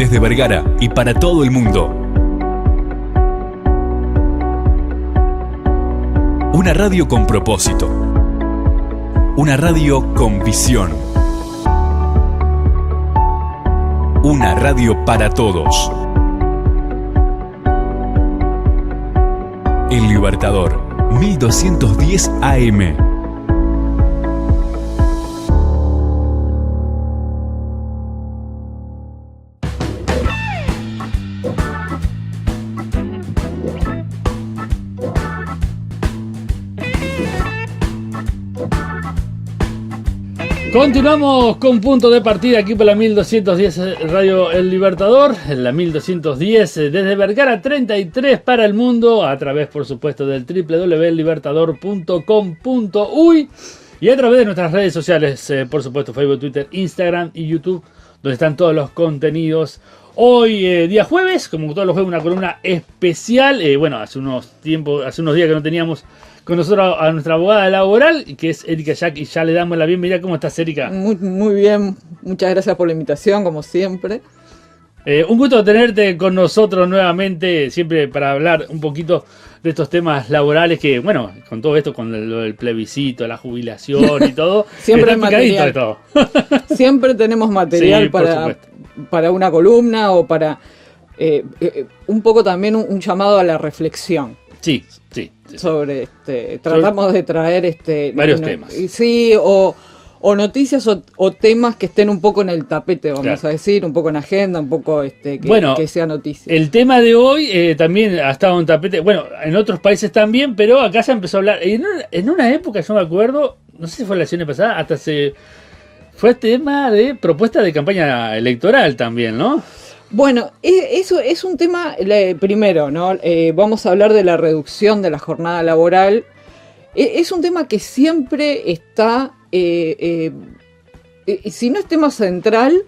desde Vergara y para todo el mundo. Una radio con propósito. Una radio con visión. Una radio para todos. El Libertador, 1210 AM. Continuamos con punto de partida aquí por la 1210 Radio El Libertador, en la 1210 desde Vergara 33 para el mundo, a través por supuesto del www.libertador.com.uy y a través de nuestras redes sociales, por supuesto Facebook, Twitter, Instagram y YouTube, donde están todos los contenidos. Hoy día jueves, como todos los jueves, una columna especial. Bueno, hace unos días que no teníamos con nosotros a nuestra abogada laboral, que es Erika Jack, y ya le damos la bienvenida. ¿Cómo estás, Erika? Muy bien, muchas gracias por la invitación, como siempre. Un gusto tenerte con nosotros nuevamente, siempre para hablar un poquito de estos temas laborales que, bueno, con todo esto, con lo del plebiscito, la jubilación y todo, siempre hay material de todo. Siempre tenemos material, sí, para una columna o para un poco también un llamado a la reflexión. Sí. Sobre tratamos de traer varios temas. Sí, o noticias o temas que estén un poco en el tapete, vamos a decir, un poco en agenda, un poco que sea noticia. El tema de hoy también ha estado en tapete, bueno, en otros países también, pero acá se empezó a hablar. En una época, yo me acuerdo, no sé si fue la elección pasada, fue tema de propuesta de campaña electoral también, ¿no? Bueno, eso es un tema, primero, ¿no? Vamos a hablar de la reducción de la jornada laboral. Es un tema que siempre está, si no es tema central,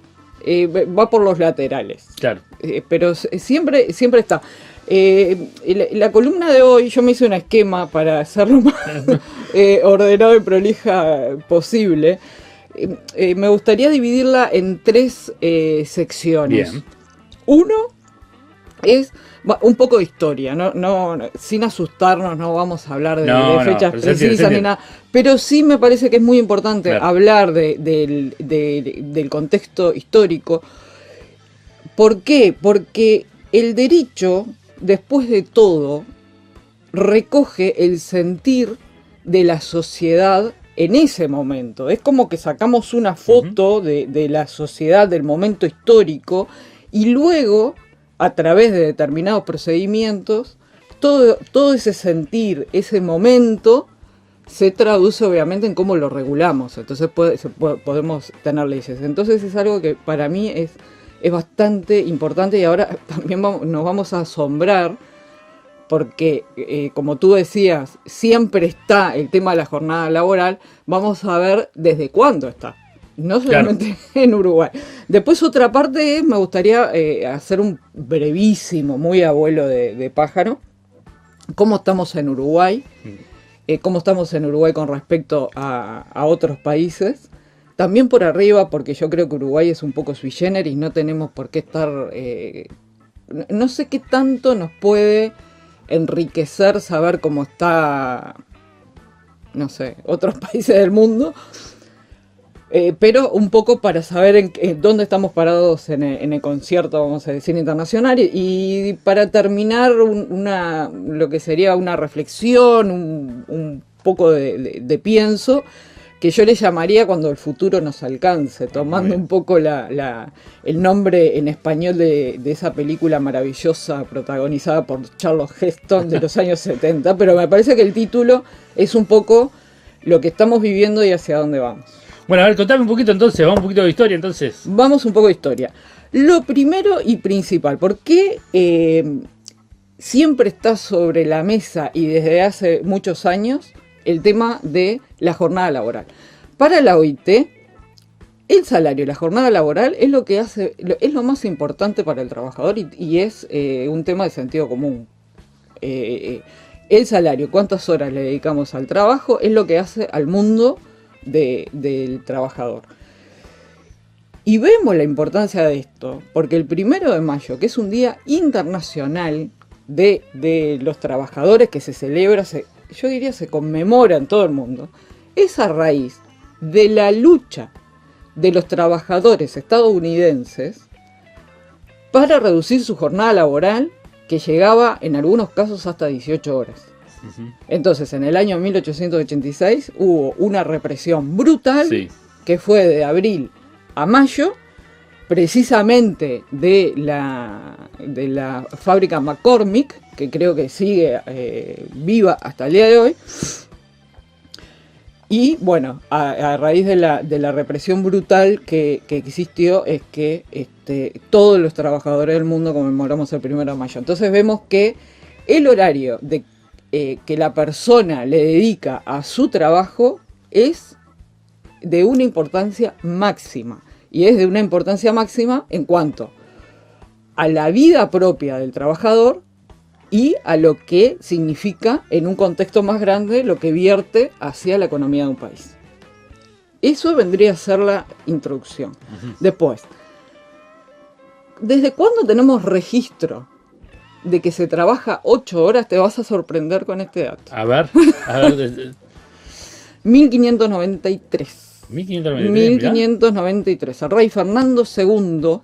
va por los laterales. Claro. Pero siempre está. La columna de hoy, yo me hice un esquema para hacerlo más ordenado y prolija posible. Me gustaría dividirla en 3 secciones. Bien. Uno es un poco de historia, no, sin asustarnos, no vamos a hablar de fechas precisas ni nada, pero sí me parece que es muy importante hablar del contexto histórico. ¿Por qué? Porque el derecho, después de todo, recoge el sentir de la sociedad en ese momento. Es como que sacamos una foto de la sociedad, del momento histórico, y luego, a través de determinados procedimientos, todo ese sentir, ese momento, se traduce obviamente en cómo lo regulamos. Entonces podemos tener leyes. Entonces es algo que para mí es bastante importante, y ahora también nos vamos a asombrar porque, como tú decías, siempre está el tema de la jornada laboral. Vamos a ver desde cuándo está. No solamente en Uruguay. Después otra parte me gustaría hacer un brevísimo, muy abuelo de pájaro, cómo estamos en Uruguay, cómo estamos en Uruguay con respecto a otros países. También por arriba, porque yo creo que Uruguay es un poco sui generis, no tenemos por qué estar... no sé qué tanto nos puede enriquecer saber cómo está, no sé, otros países del mundo. Pero un poco para saber en dónde estamos parados en el concierto, vamos a decir, internacional. Y para terminar, lo que sería una reflexión, un poco de pienso, que yo le llamaría cuando el futuro nos alcance, tomando un poco el nombre en español de esa película maravillosa protagonizada por Charlton Heston de los años 70. Pero me parece que el título es un poco lo que estamos viviendo y hacia dónde vamos. Bueno, a ver, contame un poquito entonces, vamos un poquito de historia entonces. Vamos un poco de historia. Lo primero y principal, ¿por qué siempre está sobre la mesa y desde hace muchos años el tema de la jornada laboral? Para la OIT, el salario y la jornada laboral es lo que es lo más importante para el trabajador y es un tema de sentido común. El salario, cuántas horas le dedicamos al trabajo, es lo que hace al mundo del trabajador. Y vemos la importancia de esto, porque el 1 de mayo, que es un día internacional de los trabajadores que se celebra, yo diría se conmemora en todo el mundo, es a raíz de la lucha de los trabajadores estadounidenses para reducir su jornada laboral, que llegaba en algunos casos hasta 18 horas. Entonces, en el año 1886 hubo una represión brutal, sí, que fue de abril a mayo, precisamente de la fábrica McCormick, que creo que sigue viva hasta el día de hoy. Y bueno, a raíz de la represión brutal que existió, es que todos los trabajadores del mundo conmemoramos el 1 de mayo. Entonces vemos que el horario que la persona le dedica a su trabajo es de una importancia máxima. Y es de una importancia máxima en cuanto a la vida propia del trabajador y a lo que significa en un contexto más grande lo que vierte hacia la economía de un país. Eso vendría a ser la introducción. Después, ¿desde cuándo tenemos registro de que se trabaja 8 horas? Te vas a sorprender con este dato. A ver. 1593. 1593. El rey Fernando II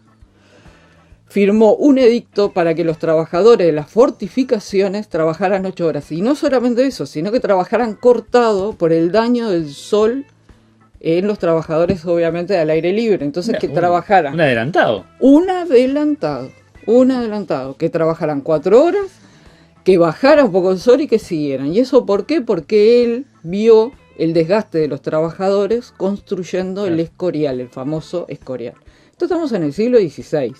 firmó un edicto para que los trabajadores de las fortificaciones trabajaran 8 horas. Y no solamente eso, sino que trabajaran cortado por el daño del sol en los trabajadores, obviamente, al aire libre. Entonces, que trabajaran... Un adelantado. Un adelantado. Que trabajaran 4 horas, que bajara un poco el sol y que siguieran. ¿Y eso por qué? Porque él vio el desgaste de los trabajadores construyendo el Escorial, el famoso Escorial. Esto estamos en el siglo XVI.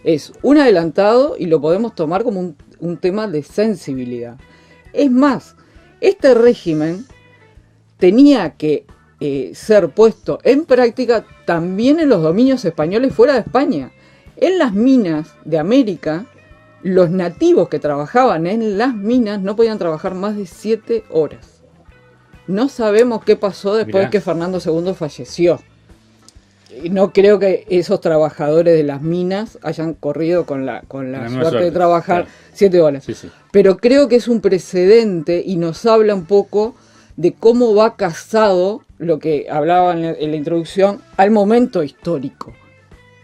Es un adelantado y lo podemos tomar como un tema de sensibilidad. Es más, este régimen tenía que ser puesto en práctica también en los dominios españoles fuera de España. En las minas de América, los nativos que trabajaban en las minas no podían trabajar más de 7 horas. No sabemos qué pasó después que Fernando II falleció. No creo que esos trabajadores de las minas hayan corrido con la suerte de trabajar 7 horas. Sí. Pero creo que es un precedente y nos habla un poco de cómo va casado lo que hablaba en la introducción al momento histórico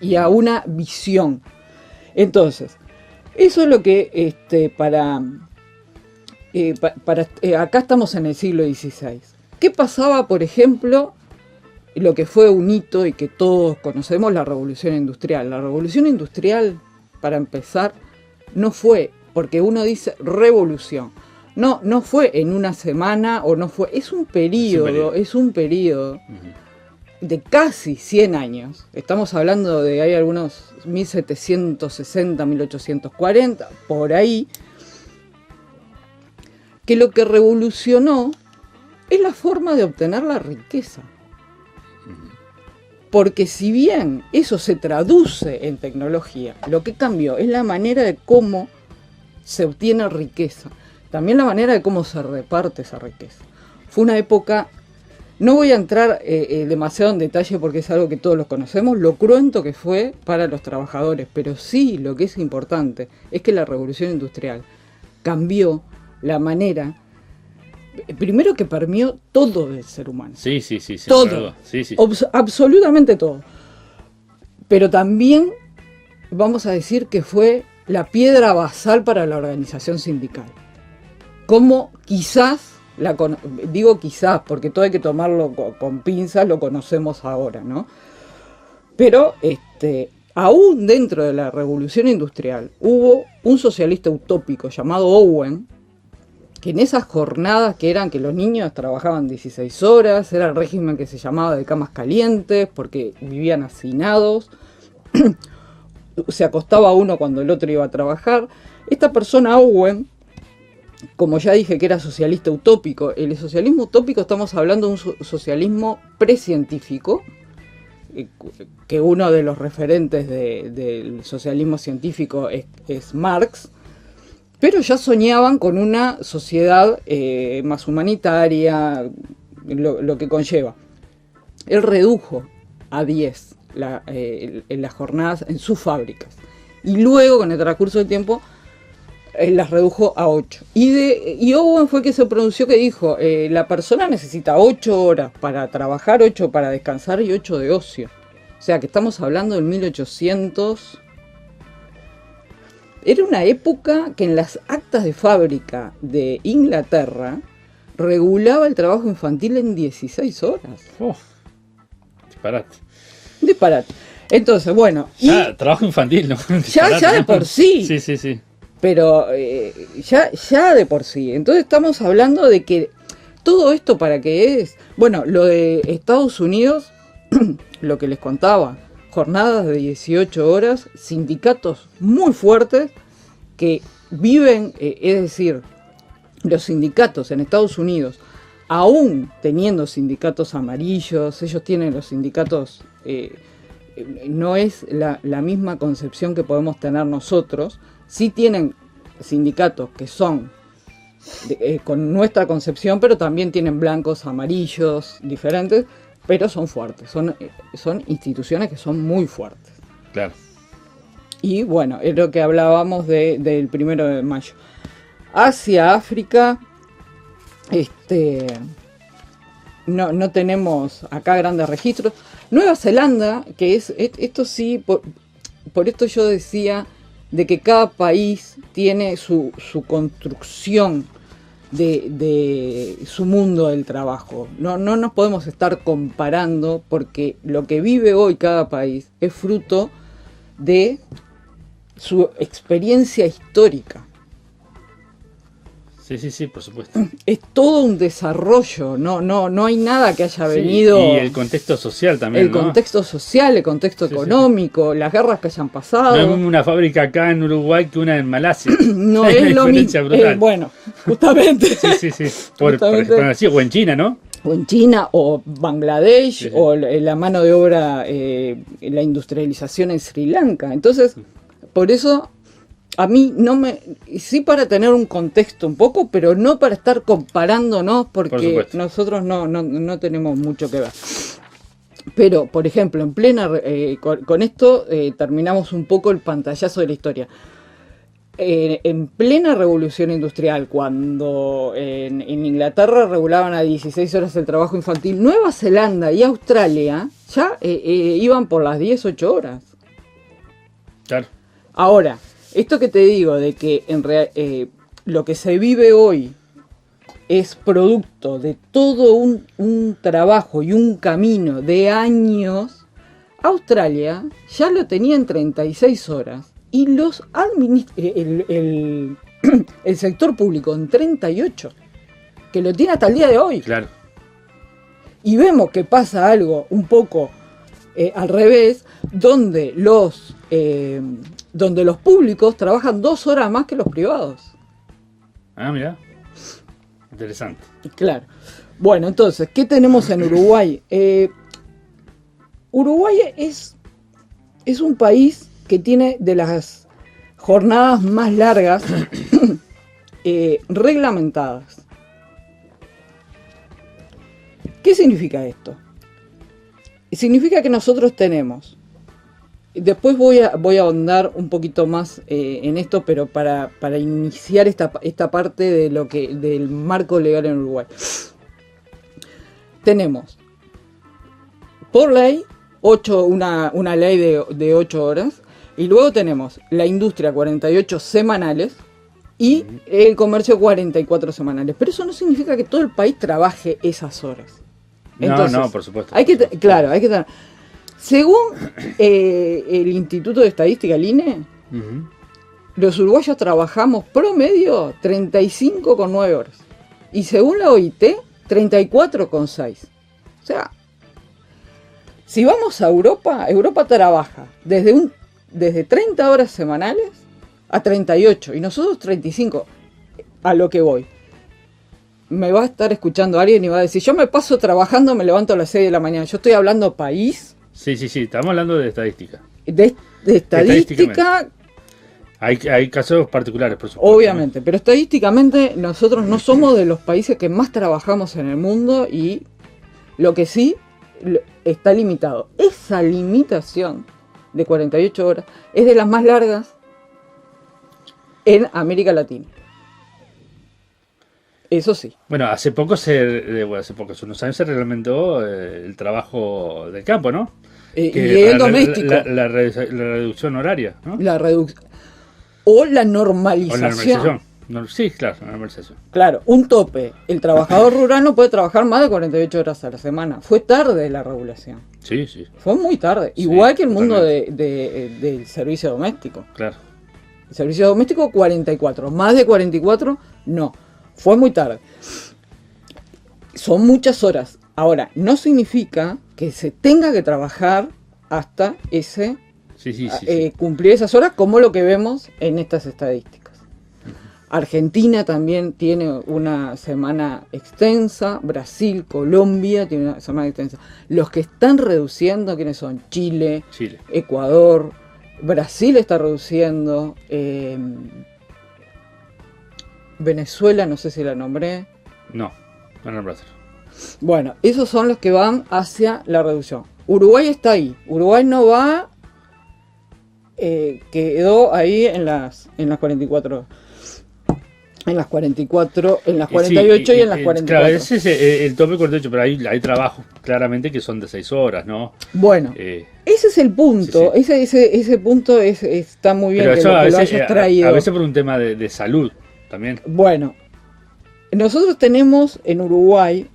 y a una visión. Entonces, eso es lo que acá estamos en el siglo XVI. ¿Qué pasaba, por ejemplo, lo que fue un hito y que todos conocemos, la Revolución Industrial? La Revolución Industrial, para empezar, no fue, porque uno dice revolución, no fue en una semana o no fue, es un periodo de casi 100 años. Estamos hablando de, hay algunos 1760, 1840, por ahí, que lo que revolucionó es la forma de obtener la riqueza. Porque si bien eso se traduce en tecnología, lo que cambió es la manera de cómo se obtiene riqueza. También la manera de cómo se reparte esa riqueza. Fue una época, no voy a entrar demasiado en detalle porque es algo que todos los conocemos, lo cruento que fue para los trabajadores, pero sí lo que es importante es que la Revolución Industrial cambió la manera, primero, que permeó todo del ser humano. Sí. Todo. Sí. Absolutamente todo. Pero también vamos a decir que fue la piedra basal para la organización sindical. Como quizás, digo quizás, porque todo hay que tomarlo con pinzas, lo conocemos ahora, ¿no? Pero aún dentro de la Revolución Industrial hubo un socialista utópico llamado Owen, que en esas jornadas que eran que los niños trabajaban 16 horas, era el régimen que se llamaba de camas calientes, porque vivían hacinados, se acostaba uno cuando el otro iba a trabajar. Esta persona, Owen, como ya dije que era socialista utópico, el socialismo utópico estamos hablando de un socialismo precientífico, que uno de los referentes del socialismo científico es Marx, pero ya soñaban con una sociedad más humanitaria, lo que conlleva. Él redujo a 10 en las jornadas en sus fábricas. Y luego, con el transcurso del tiempo, las redujo a 8. Y Owen fue que se pronunció, que dijo, la persona necesita 8 horas para trabajar, 8 para descansar y 8 de ocio. O sea que estamos hablando del 1800. Era una época que en las actas de fábrica de Inglaterra regulaba el trabajo infantil en 16 horas. Disparate. Entonces, bueno. Trabajo infantil, ¿no? Ya de por sí. Sí. Pero ya de por sí. Entonces estamos hablando de que todo esto para qué es. Bueno, lo de Estados Unidos, lo que les contaba, jornadas de 18 horas, sindicatos muy fuertes que viven, es decir, los sindicatos en Estados Unidos, aún teniendo sindicatos amarillos, ellos tienen los sindicatos, no es la misma concepción que podemos tener nosotros. Sí tienen sindicatos que son con nuestra concepción, pero también tienen blancos, amarillos, diferentes, pero son fuertes, son instituciones que son muy fuertes. Claro. Y bueno, es lo que hablábamos del 1 de mayo. Hacia África, no tenemos acá grandes registros. Nueva Zelanda, que esto sí, por esto yo decía de que cada país tiene su construcción de su mundo del trabajo. No nos podemos estar comparando, porque lo que vive hoy cada país es fruto de su experiencia histórica. Sí, por supuesto. Es todo un desarrollo, no hay nada que haya venido. Y el contexto social también. El contexto social, el contexto económico, las guerras que hayan pasado. No es una fábrica acá en Uruguay que una en Malasia. No es lo mismo. Bueno, justamente. Sí. Por ejemplo, así, o en China, ¿no? O en China, o Bangladesh, o la mano de obra, la industrialización en Sri Lanka. Entonces, por eso, a mí sí, para tener un contexto un poco, pero no para estar comparándonos, porque nosotros no tenemos mucho que ver. Pero, por ejemplo, en plena con esto terminamos un poco el pantallazo de la historia. En plena revolución industrial, cuando en Inglaterra regulaban a 16 horas el trabajo infantil, Nueva Zelanda y Australia ya iban por las 18 horas. Claro. Ahora, esto que te digo, de que lo que se vive hoy es producto de todo un trabajo y un camino de años. Australia ya lo tenía en 36 horas. Y el sector público en 38, que lo tiene hasta el día de hoy. Claro. Y vemos que pasa algo un poco al revés, donde los públicos trabajan 2 horas más que los privados. Ah, mira. Interesante. Claro. Bueno, entonces, ¿qué tenemos en Uruguay? Uruguay es un país que tiene de las jornadas más largas reglamentadas. ¿Qué significa esto? Significa que nosotros tenemos, después voy a ahondar un poquito más en esto, pero para iniciar esta parte de del marco legal en Uruguay. Tenemos, por ley, una ley de 8 horas, y luego tenemos la industria 48 semanales y el comercio 44 semanales. Pero eso no significa que todo el país trabaje esas horas. Entonces, no, por supuesto. Hay que tener. Según el Instituto de Estadística, el INE, los uruguayos trabajamos promedio 35,9 horas. Y según la OIT, 34,6. O sea, si vamos a Europa trabaja desde 30 horas semanales a 38. Y nosotros 35. A lo que voy. Me va a estar escuchando alguien y va a decir, yo me paso trabajando, me levanto a las 6 de la mañana. Yo estoy hablando país. Sí, estamos hablando de estadística. De estadística. Hay casos particulares, por supuesto. Obviamente, pero estadísticamente nosotros no somos de los países que más trabajamos en el mundo, y lo que sí, está limitado. Esa limitación de 48 horas es de las más largas en América Latina. Eso sí. Bueno, hace unos años se reglamentó el trabajo del campo, ¿no? Y el doméstico. La reducción horaria, ¿no? O la normalización. Sí, claro, la normalización. Claro, un tope. El trabajador rural no puede trabajar más de 48 horas a la semana. Fue tarde la regulación. Sí, sí. Fue muy tarde. Sí, igual que el mundo del servicio doméstico. Claro. El servicio doméstico 44. Más de 44, no. Fue muy tarde. Son muchas horas. Ahora, no significa que se tenga que trabajar hasta cumplir esas horas, como lo que vemos en estas estadísticas. Argentina también tiene una semana extensa, Brasil, Colombia tiene una semana extensa. Los que están reduciendo, ¿quiénes son? Chile. Ecuador, Brasil está reduciendo, Venezuela, no sé si la nombré. No Brasil. Bueno, esos son los que van hacia la reducción. Uruguay está ahí. Uruguay no va, quedó ahí en las 44. En las 48 y en las 44. Claro, ese es el tope 48, pero hay trabajos claramente que son de 6 horas, ¿no? Bueno, ese es el punto. Sí. Ese punto está muy bien, pero eso lo hayas traído. A veces por un tema de salud también. Bueno, nosotros tenemos en Uruguay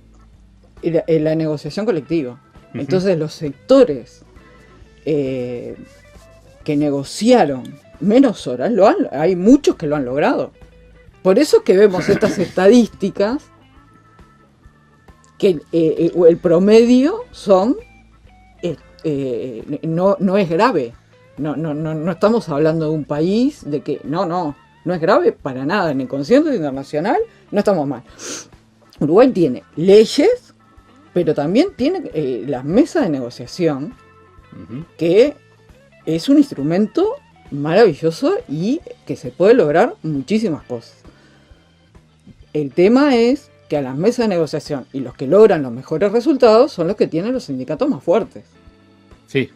la negociación colectiva. Uh-huh. Entonces los sectores que negociaron menos horas, hay muchos que lo han logrado. Por eso es que vemos estas estadísticas que el promedio son no es grave. No estamos hablando de un país de que no es grave para nada. En el concierto internacional no estamos mal. Uruguay tiene leyes, pero también tiene las mesas de negociación, uh-huh, que es un instrumento maravilloso y que se puede lograr muchísimas cosas. El tema es que a las mesas de negociación y los que logran los mejores resultados son los que tienen los sindicatos más fuertes. Sí.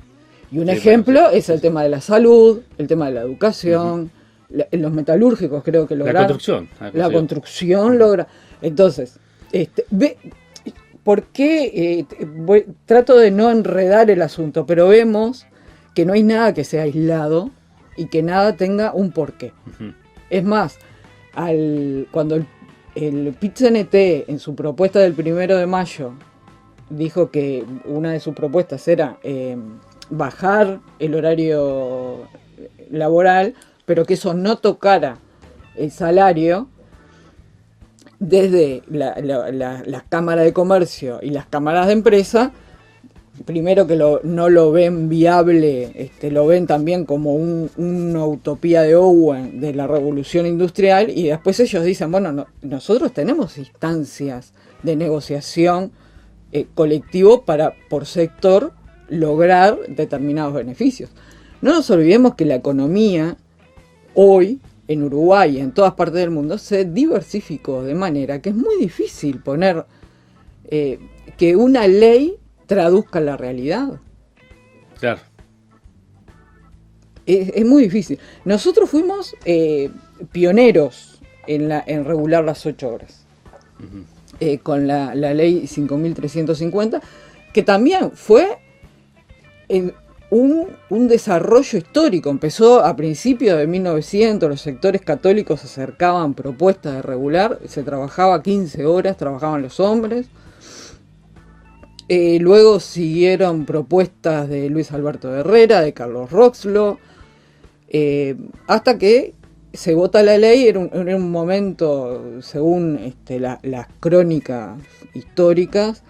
Y un ejemplo es el tema de la salud, el tema de la educación, uh-huh, los metalúrgicos creo que lograron. La construcción logra. Entonces, ¿por qué? Trato de no enredar el asunto, pero vemos que no hay nada que sea aislado y que nada tenga un porqué. Uh-huh. Es más, cuando el PIT-CNT en su propuesta del 1 de mayo dijo que una de sus propuestas era bajar el horario laboral, pero que eso no tocara el salario, desde las cámaras de comercio y las cámaras de empresa, primero que no lo ven viable, lo ven también como una utopía de Owen de la revolución industrial, y después ellos dicen, bueno, nosotros tenemos instancias de negociación colectivo para, por sector, lograr determinados beneficios. No nos olvidemos que la economía hoy en Uruguay y en todas partes del mundo se diversificó de manera que es muy difícil poner que una ley traduzca la realidad. Claro. Es muy difícil. Nosotros fuimos pioneros en regular las 8 horas. Uh-huh. Con la ley 5.350, que también fue un desarrollo histórico. Empezó a principios de 1900, los sectores católicos acercaban propuestas de regular, se trabajaba 15 horas, trabajaban los hombres. Luego siguieron propuestas de Luis Alberto Herrera, de Carlos Roxlo, hasta que se vota la ley. Era un momento, según las crónicas históricas,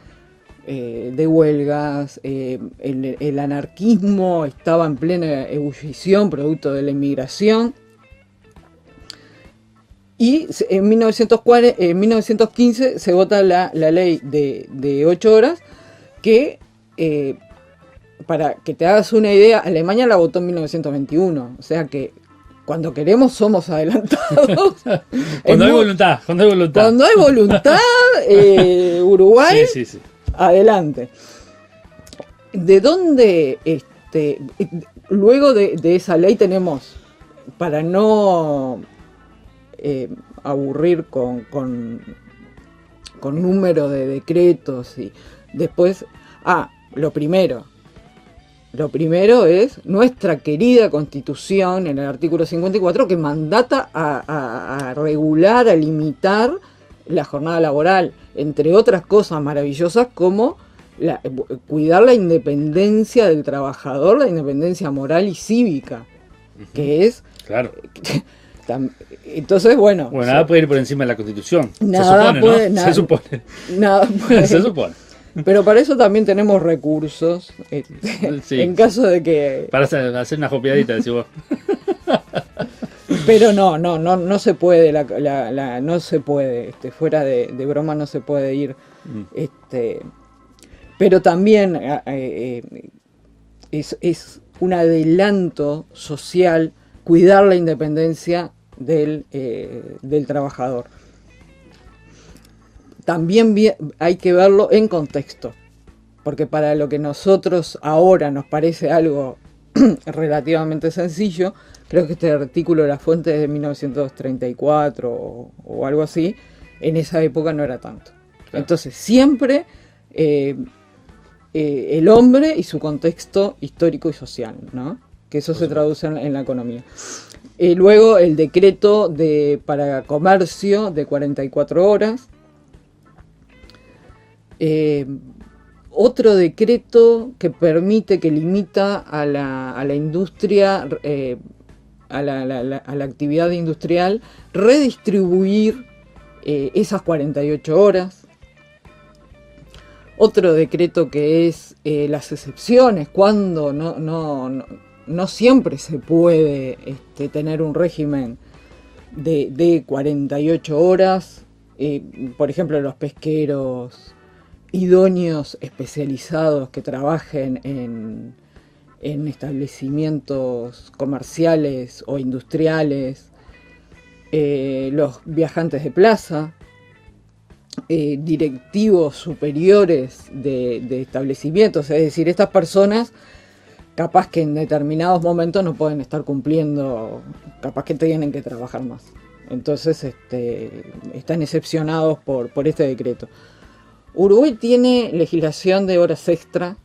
de huelgas, el anarquismo estaba en plena ebullición, producto de la inmigración. Y en 1915 se vota la ley de 8 horas, que, para que te hagas una idea, Alemania la votó en 1921. O sea que cuando queremos somos adelantados. Cuando hay voluntad. Cuando hay voluntad, Uruguay, sí. Adelante. ¿De dónde, luego de esa ley tenemos, para no aburrir con número de decretos, y después, lo primero es nuestra querida Constitución, en el artículo 54, que mandata a regular, a limitar la jornada laboral, entre otras cosas maravillosas como cuidar la independencia del trabajador, la independencia moral y cívica, que es... Claro. Entonces, bueno... Bueno, nada puede ir por encima de la Constitución. Nada se supone, puede, ¿no? nada, Se supone. Nada puede. Se supone. Pero para eso también tenemos recursos, Sí. en caso de que... Para hacer una copiadita, decís vos. Pero no se puede, no se puede, fuera de broma no se puede ir. Pero también es un adelanto social cuidar la independencia del trabajador. También hay que verlo en contexto, porque para lo que nosotros ahora nos parece algo relativamente sencillo, creo que este artículo de La Fuente es de 1934 o algo así, en esa época no era tanto. Claro. Entonces siempre el hombre y su contexto histórico y social, ¿no? Que eso se traduce en la economía. Luego el decreto para comercio de 44 horas. Otro decreto que limita a la industria, a la actividad industrial, redistribuir esas 48 horas. Otro decreto que es las excepciones, cuando no siempre se puede tener un régimen de 48 horas. Por ejemplo, los pesqueros idóneos especializados que trabajen en establecimientos comerciales o industriales, los viajantes de plaza, directivos superiores de establecimientos, es decir, estas personas capaz que en determinados momentos no pueden estar cumpliendo, capaz que tienen que trabajar más. Entonces están excepcionados por este decreto. Uruguay tiene legislación de horas extra,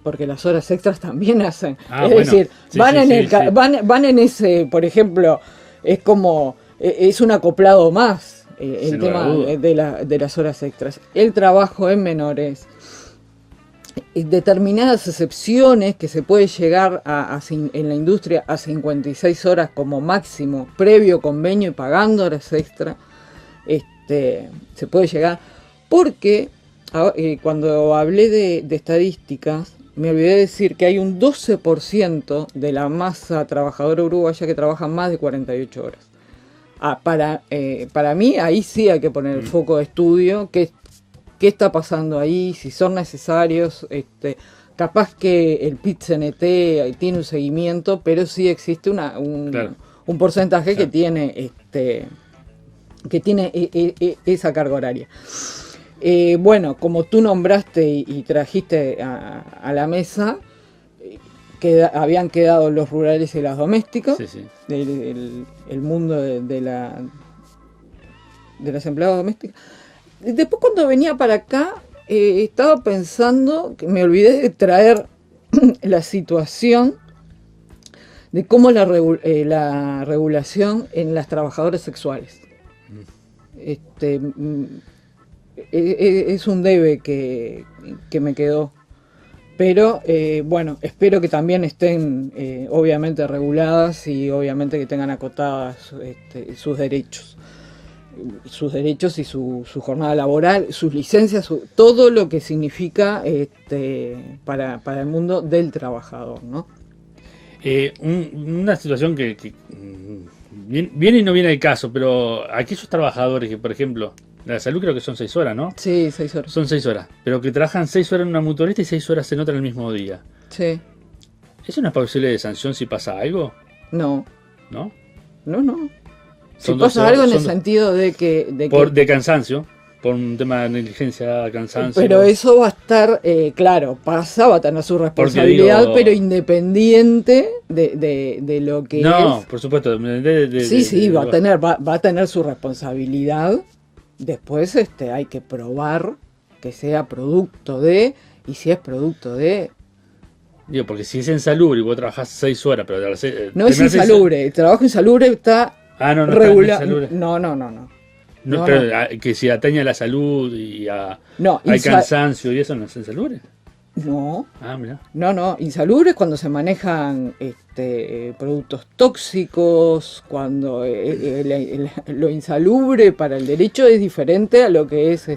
porque las horas extras también hacen. Decir, van en ese, por ejemplo, es como, es un acoplado más el tema de las horas extras. El trabajo en menores, determinadas excepciones que se puede llegar en la industria a 56 horas como máximo, previo convenio y pagando horas extra, se puede llegar. Porque cuando hablé de estadísticas, me olvidé de decir que hay un 12% de la masa trabajadora uruguaya que trabaja más de 48 horas. Para mí, ahí sí hay que poner el foco de estudio, qué está pasando ahí, si son necesarios. Capaz que el PIT-CNT tiene un seguimiento, pero sí existe un porcentaje que tiene esa carga horaria. Bueno, como tú nombraste y trajiste a la mesa, habían quedado los rurales y las domésticas, el mundo de las empleadas domésticas. Después, cuando venía para acá, estaba pensando que me olvidé de traer la situación de cómo la regulación en las trabajadoras sexuales. Es un debe que me quedó, pero bueno, espero que también estén obviamente reguladas y obviamente que tengan acotadas sus derechos y su jornada laboral, sus licencias, todo lo que significa para el mundo del trabajador, ¿no? Una situación que viene y no viene el caso, pero aquellos trabajadores que, por ejemplo, la salud creo que son 6 horas, ¿no? Sí, 6 horas. Son 6 horas, pero que trabajan 6 horas en una mutualista y 6 horas en otra el mismo día. Sí. ¿Es una posible de sanción si pasa algo? No. ¿No? No. Si pasa algo en el sentido de que... De cansancio. por un tema de negligencia, cansancio. Pero eso va a estar, claro, va a tener su responsabilidad, pero independiente de lo que no, es. Por supuesto. Sí, va a tener su responsabilidad. Después hay que probar que sea producto de, y si es producto de... Digo, porque si es insalubre y vos trabajás 6 horas, pero... no es insalubre, el trabajo insalubre está regular. No, pero que si atañe a la salud y hay cansancio y eso, ¿no es insalubre? No. Mira. No, insalubre es cuando se manejan productos tóxicos, cuando lo insalubre para el derecho es diferente a lo que es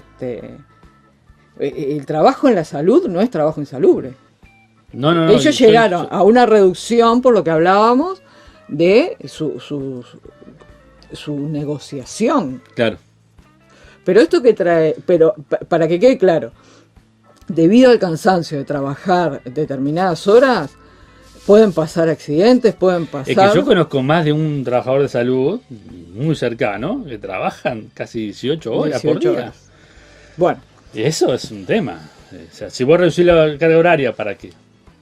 el trabajo en la salud no es trabajo insalubre. No. Ellos llegaron a una reducción, por lo que hablábamos, de su negociación. Claro. Pero esto que trae, para que quede claro, debido al cansancio de trabajar determinadas horas, pueden pasar accidentes, pueden pasar... Es que yo conozco más de un trabajador de salud muy cercano que trabajan casi 18 horas por día. Horas. Bueno. Y eso es un tema. O sea, si vos reducís la carga horaria para que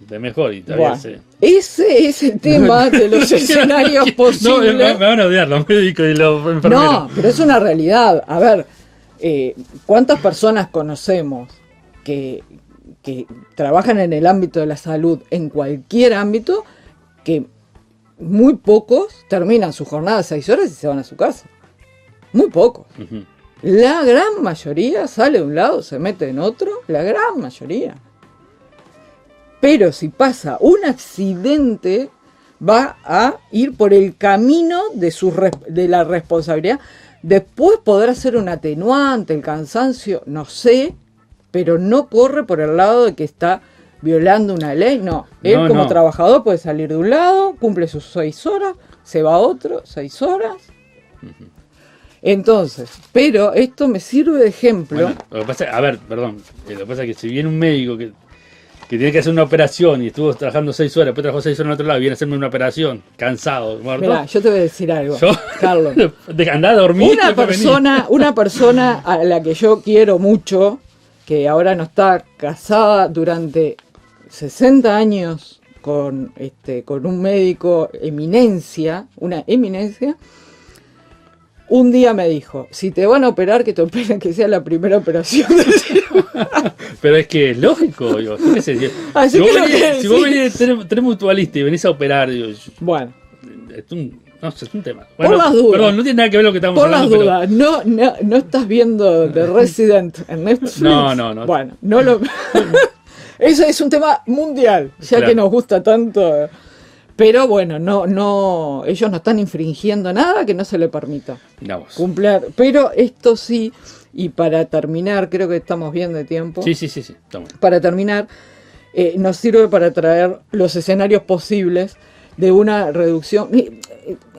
de mejor y todavía ese es el tema de los escenarios posibles. No, me van a odiar los médicos y los enfermeros. No, pero es una realidad. A ver, ¿cuántas personas conocemos que trabajan en el ámbito de la salud, en cualquier ámbito, que muy pocos terminan su jornada de 6 horas y se van a su casa? Muy pocos. Uh-huh. La gran mayoría sale de un lado, se mete en otro, la gran mayoría. Pero si pasa un accidente, va a ir por el camino de la responsabilidad. Después podrá ser un atenuante, el cansancio, no sé, pero no corre por el lado de que está violando una ley. No, él como trabajador puede salir de un lado, cumple sus 6 horas, se va a otro, 6 horas. Uh-huh. Entonces, pero esto me sirve de ejemplo. Bueno, lo que pasa, lo que pasa es que si viene un médico que tiene que hacer una operación y estuvo trabajando 6 horas, después trabajó 6 horas en otro lado y viene a hacerme una operación, cansado, muerto. Mirá, yo te voy a decir algo, Carlos. Andá a dormir. Una persona a la que yo quiero mucho, que ahora no está casada durante 60 años con un médico una eminencia, un día me dijo, si te van a operar, que te operen, que sea la primera operación. Pero es que es lógico, digo, si vos venís tres mutualistas y venís a operar, digo, bueno, es un tema. Bueno, por las dudas. Perdón, no tiene nada que ver lo que estamos hablando. Por las dudas, no estás viendo The Resident en Netflix. No. Bueno, no lo... Eso es un tema mundial, ya que nos gusta tanto... Pero bueno, ellos no están infringiendo nada que no se le permita cumplir. Pero esto sí, y para terminar, creo que estamos bien de tiempo. Sí. Para terminar, nos sirve para traer los escenarios posibles de una reducción.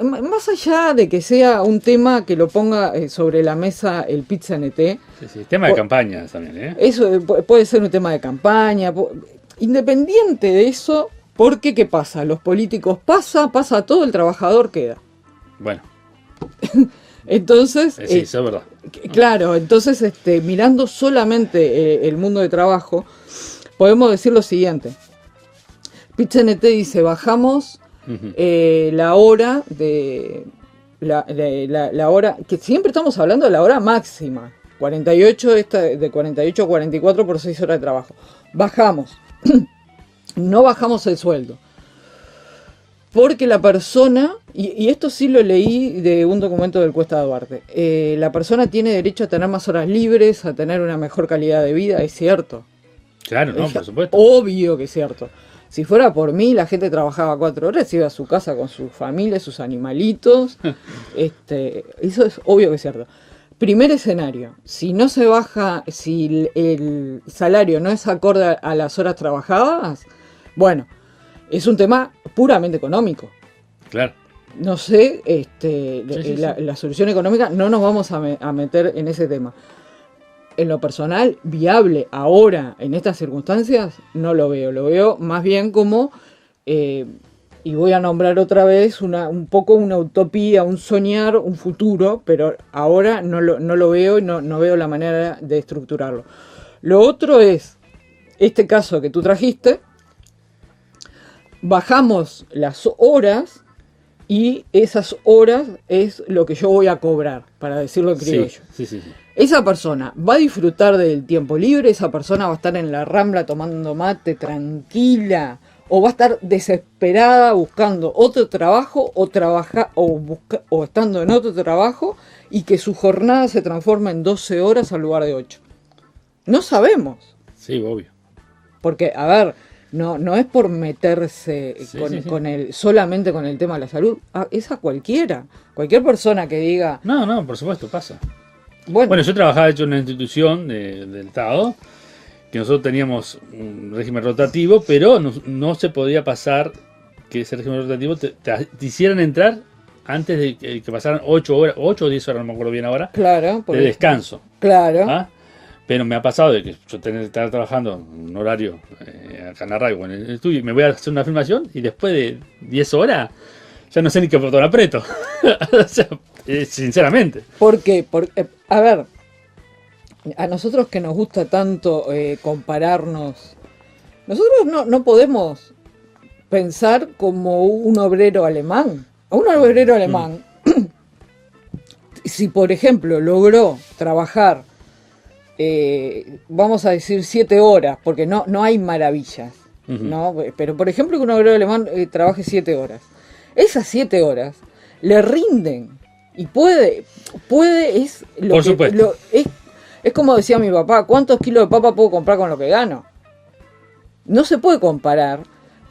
Más allá de que sea un tema que lo ponga sobre la mesa el PIT-CNT. Sí, tema de campaña también. Eso puede ser un tema de campaña. Independiente de eso... Porque, ¿qué pasa? Los políticos pasa todo, el trabajador queda. Bueno. Entonces... sí, eso es verdad. Claro, entonces mirando solamente el mundo de trabajo, podemos decir lo siguiente. PIT-CNT dice, bajamos la hora de... La hora... Que siempre estamos hablando de la hora máxima. 48, de 48 a 44 por 6 horas de trabajo. Bajamos. No bajamos el sueldo. Porque la persona, y esto sí lo leí de un documento del Cuesta Duarte, la persona tiene derecho a tener más horas libres, a tener una mejor calidad de vida, es cierto. Claro, no, por supuesto. Obvio que es cierto. Si fuera por mí, la gente trabajaba 4 horas, iba a su casa con su familia, sus animalitos. Eso es obvio que es cierto. Primer escenario, si no se baja, si el salario no es acorde a las horas trabajadas, bueno, es un tema puramente económico. Claro. No sé, la solución económica, no nos vamos a meter en ese tema. En lo personal, viable ahora, en estas circunstancias, no lo veo. Lo veo más bien como y voy a nombrar otra vez un poco una utopía, un soñar, un futuro, pero ahora no lo veo y no veo la manera de estructurarlo. Lo otro es, este caso que tú trajiste, bajamos las horas y esas horas es lo que yo voy a cobrar, para decirlo en criollo. Sí. Esa persona va a disfrutar del tiempo libre, esa persona va a estar en la Rambla tomando mate tranquila, o va a estar desesperada buscando otro trabajo o estando en otro trabajo y que su jornada se transforma en 12 horas al lugar de 8. No sabemos. Sí, obvio. Porque, a ver, no es por meterse solamente con el tema de la salud. Es a cualquier persona que diga... No, por supuesto, pasa. Bueno, yo trabajaba en una institución del Estado, que nosotros teníamos un régimen rotativo, pero no se podía pasar que ese régimen rotativo te hicieran entrar antes de que pasaran 8 o 10 horas, no me acuerdo bien ahora, claro, de descanso. Claro. ¿Ah? Pero me ha pasado de que yo estar trabajando en un horario acá en Arraigo, en el estudio, y me voy a hacer una filmación y después de 10 horas ya no sé ni qué botón aprieto. O sea, sinceramente. ¿Por qué? Porque, a ver, a nosotros que nos gusta tanto compararnos, nosotros no podemos pensar como un obrero alemán. A un obrero alemán, si por ejemplo logró trabajar, vamos a decir 7 horas, porque no hay maravillas, ¿no? Pero por ejemplo que un obrero alemán trabaje 7 horas. Esas 7 horas le rinden y puede es lo por que supuesto. Es como decía mi papá, ¿cuántos kilos de papa puedo comprar con lo que gano? No se puede comparar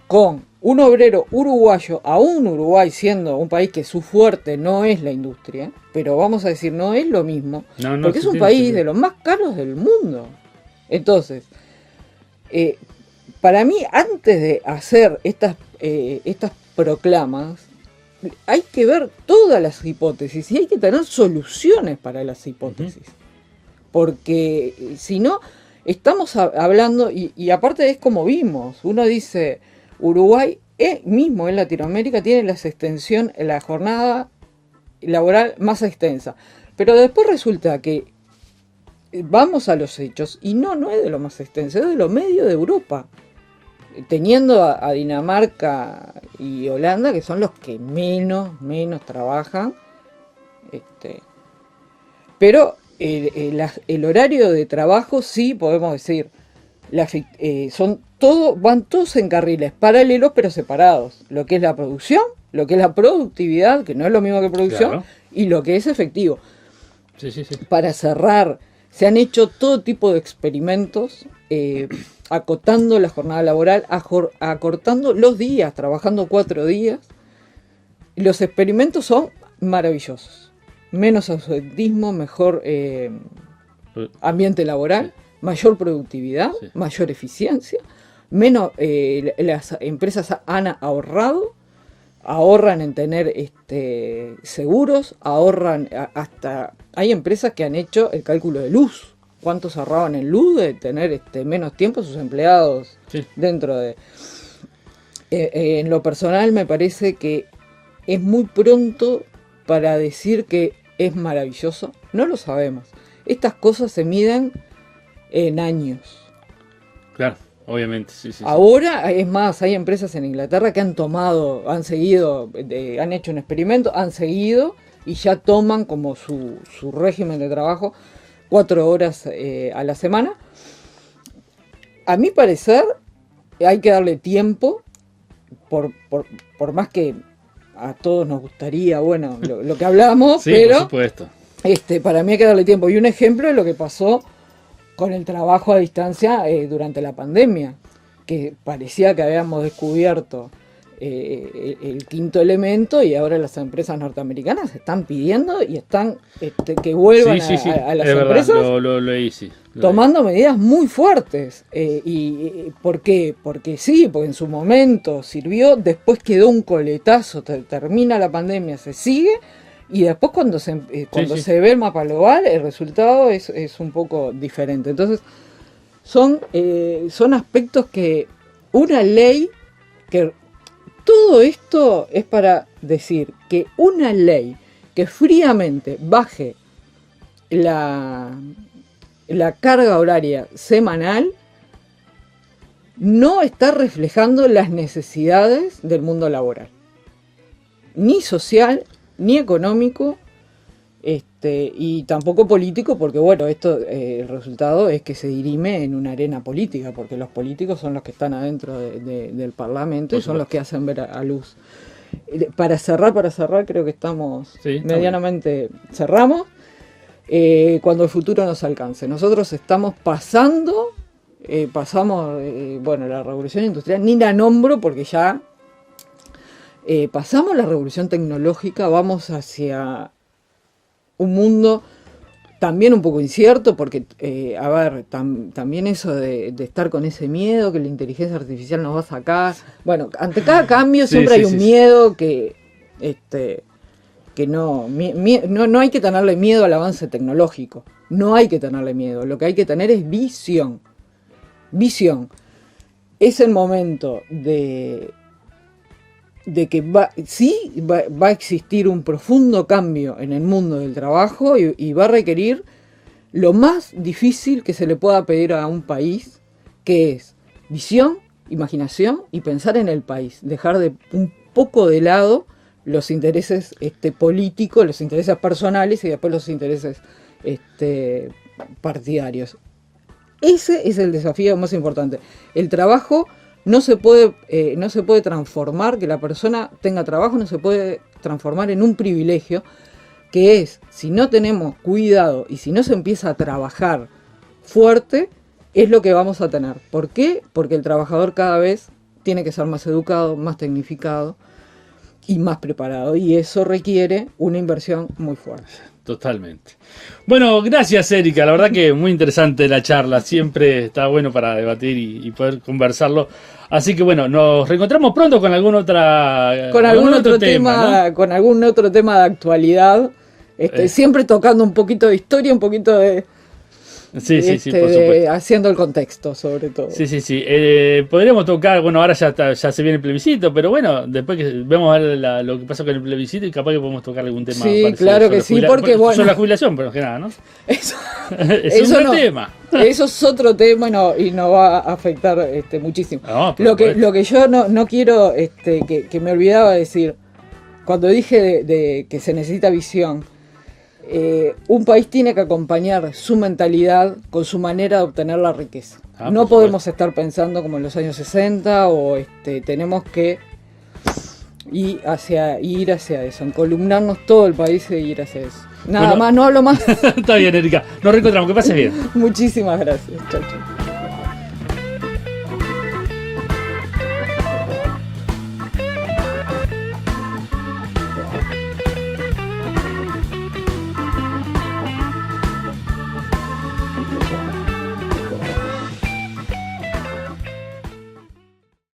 con un obrero uruguayo, aún Uruguay siendo un país que su fuerte no es la industria, pero vamos a decir, no es lo mismo, porque es un país de los más caros del mundo. Entonces, para mí, antes de hacer estas proclamas, hay que ver todas las hipótesis y hay que tener soluciones para las hipótesis. Porque si no, estamos hablando, y aparte es como vimos, uno dice, Uruguay mismo en Latinoamérica tiene la jornada laboral más extensa, pero después resulta que vamos a los hechos y no es de lo más extenso, es de lo medio de Europa, teniendo a Dinamarca y Holanda, que son los que menos trabajan, pero el horario de trabajo sí podemos decir, van todos en carriles paralelos pero separados, lo que es la producción, lo que es la productividad, que no es lo mismo que producción, claro, y lo que es efectivo. Sí. Para cerrar, se han hecho todo tipo de experimentos, acotando la jornada laboral, acortando los días, trabajando 4 días. Los experimentos son maravillosos. Menos ausentismo, mejor ambiente laboral, mayor productividad, mayor eficiencia, menos las empresas han ahorran en tener seguros, ahorran hasta hay empresas que han hecho el cálculo de luz, cuántos ahorraban en luz de tener menos tiempo sus empleados dentro de en lo personal me parece que es muy pronto para decir que es maravilloso, no lo sabemos. Estas cosas se miden en años. Claro, obviamente, sí. Ahora, es más, hay empresas en Inglaterra que han seguido, han hecho un experimento, han seguido y ya toman como su régimen de trabajo 4 horas a la semana. A mi parecer, hay que darle tiempo, por más que a todos nos gustaría, bueno, lo que hablamos, sí, pero por supuesto. Para mí hay que darle tiempo. Y un ejemplo es lo que pasó con el trabajo a distancia durante la pandemia, que parecía que habíamos descubierto el quinto elemento y ahora las empresas norteamericanas están pidiendo y están que vuelvan a las empresas lo leí, tomando medidas muy fuertes. ¿Por qué? Porque en su momento sirvió, después quedó un coletazo, termina la pandemia, se sigue, y después cuando se ve el mapa global, el resultado es un poco diferente. Entonces, son aspectos que una ley que todo esto es para decir que una ley que fríamente baje la carga horaria semanal no está reflejando las necesidades del mundo laboral, ni social, ni económico, y tampoco político, porque bueno, el resultado es que se dirime en una arena política, porque los políticos son los que están adentro del Parlamento y son los que hacen ver a luz. Para cerrar, creo que estamos medianamente, cerramos, cuando el futuro nos alcance. Nosotros estamos pasamos la revolución industrial, ni la nombro porque ya pasamos la revolución tecnológica, vamos hacia un mundo también un poco incierto, porque, también eso de estar con ese miedo que la inteligencia artificial nos va a sacar. Bueno, ante cada cambio siempre hay un miedo que no hay que tenerle miedo al avance tecnológico. No hay que tenerle miedo. Lo que hay que tener es visión. Visión. Es el momento de que va a existir un profundo cambio en el mundo del trabajo y va a requerir lo más difícil que se le pueda pedir a un país, que es visión, imaginación y pensar en el país, dejar de un poco de lado los intereses políticos, los intereses personales y después los intereses partidarios. Ese es el desafío más importante. El trabajo no se puede transformar, que la persona tenga trabajo no se puede transformar en un privilegio, que es, si no tenemos cuidado y si no se empieza a trabajar fuerte, es lo que vamos a tener. ¿Por qué? Porque el trabajador cada vez tiene que ser más educado, más tecnificado y más preparado, y eso requiere una inversión muy fuerte. Totalmente. Bueno, gracias, Erika. La verdad que muy interesante la charla. Siempre está bueno para debatir y poder conversarlo. Así que bueno, nos reencontramos pronto con algún otro tema, ¿no? Con algún otro tema de actualidad. Siempre tocando un poquito de historia, un poquito de... Sí, por supuesto. Haciendo el contexto, sobre todo. Sí. Podríamos tocar, bueno, ahora ya se viene el plebiscito, pero bueno, después que vemos lo que pasa con el plebiscito y capaz que podemos tocar algún tema. Sí, claro que sí, porque bueno... Sobre la jubilación, pero que nada, ¿no? Eso es un tema. Eso es otro tema y nos va a afectar muchísimo. No, lo que yo no quiero, que me olvidaba decir, cuando dije de que se necesita visión, un país tiene que acompañar su mentalidad con su manera de obtener la riqueza. No podemos estar pensando como en los años 60 o tenemos que ir hacia eso, encolumnarnos todo el país e ir hacia eso. Nada más, no hablo más. Está bien, Erika. Nos reencontramos. Que pases bien. Muchísimas gracias. Chau.